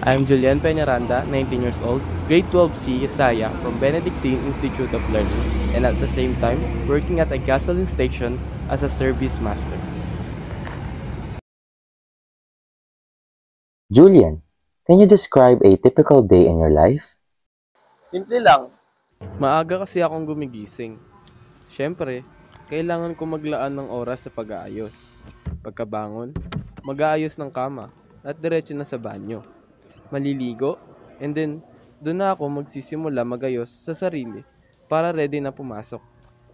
I'm Julian Peñaranda, 19 years old, grade 12C Isaya from Benedictine Institute of Learning, and at the same time, working at a gasoline station as a service master. Julian, can you describe a typical day in your life? Simple lang. Maaga kasi akong gumigising. Siyempre, kailangan ko maglaan ng oras sa pag-aayos. Pagkabangon, mag-aayos ng kama at diretso na sa banyo. Maliligo, and then doon na ako magsisimula magayos sa sarili para ready na pumasok.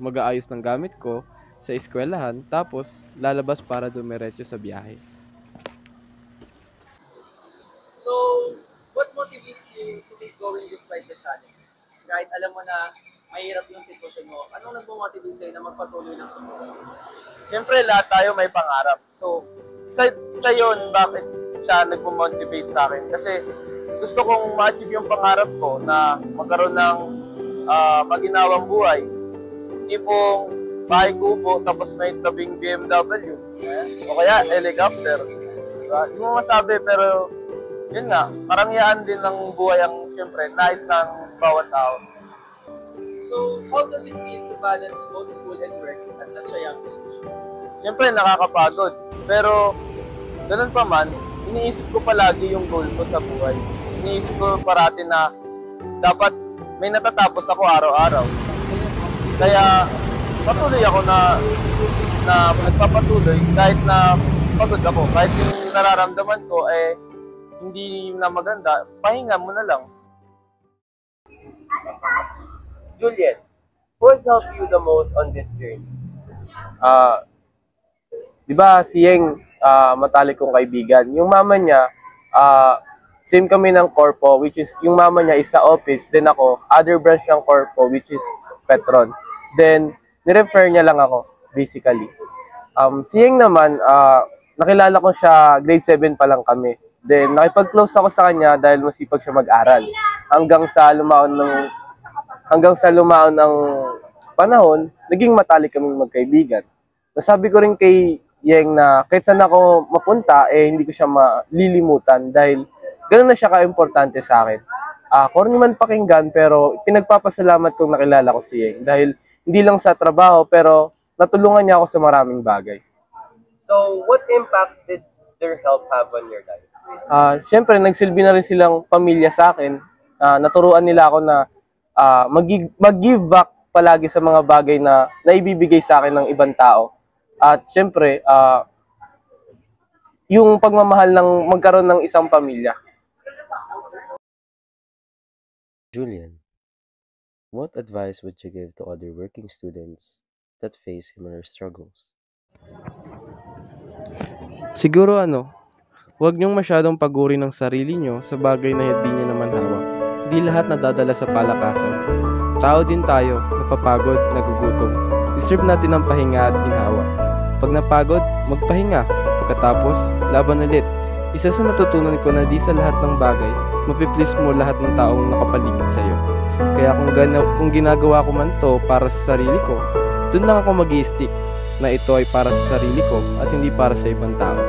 Mag-aayos ng gamit ko sa eskwelahan tapos lalabas para dumiretso sa biyahe. So, what motivates you to keep going despite the challenge? Kahit alam mo na mahirap yung sitwasyon mo, anong nagmo-motivate sa'yo na magpatuloy ng sumusunod? Siyempre, lahat tayo may pangarap. So, isa yun, bakit siya nagmo-motivate sa akin. Kasi gusto kong ma-achieve yung pangarap ko na magkaroon ng maginawang buhay. Tipong bahay kubo, tapos may tabing BMW. O kaya, helicopter. Diba? Hindi mo masabi, pero yun nga, karangyaan din ng buhay ang siyempre, nais ng bawat tao. So, how does it feel to balance both school and work at such a young age? Siyempre, nakakapagod. Pero, ganun pa man, iniisip ko palagi yung goal ko sa buhay. Iniisip ko parati na dapat may natatapos ako araw-araw. Kaya, patuloy ako na nagpapatuloy kahit na pagod ako. Kahit yung nararamdaman ko, hindi na maganda, pahinga mo na lang. Julian, who has helped you the most on this journey? Di ba si Yeng, matalik kong kaibigan. Yung mama niya, same kami ng corpo, which is yung mama niya is sa office, then ako, other branch ng corpo, which is Petron. Then, nirefer niya lang ako, basically. Si Yeng naman, nakilala ko siya, grade 7 pa lang kami. Then, nakipag-close ako sa kanya dahil masipag siya mag-aral. Hanggang sa lumaon ng panahon, naging matalik kaming magkaibigan. Nasabi ko rin kay Yeng na kahit saan ako mapunta, hindi ko siya malilimutan dahil ganoon na siya ka-importante sa akin. Corny man pakinggan, pero pinagpapasalamat kong nakilala ko si Yeng dahil hindi lang sa trabaho, pero natulungan niya ako sa maraming bagay. So, what impact did their help have on your life? Siyempre, nagsilbi na rin silang pamilya sa akin. Naturuan nila ako na mag-give back palagi sa mga bagay na naibibigay sa akin ng ibang tao. At siyempre, yung pagmamahal ng magkaroon ng isang pamilya. Julian, what advice would you give to other working students that face similar struggles? Siguro huwag niyong masyadong paguri ng sarili niyo sa bagay na hindi niyo naman hawak. Di lahat nadadala sa palakasan. Tao din tayo, napapagod, nagugutom. Deserve natin ang pahinga at ginhawa. Pag napagod, magpahinga. Pagkatapos, laban ulit. Isa sa natutunan ko na di sa lahat ng bagay, mapiplease mo lahat ng taong nakapaligid sa'yo. Kaya kung ginagawa ko man to para sa sarili ko, dun lang ako mag-i-stick na ito ay para sa sarili ko at hindi para sa ibang tao.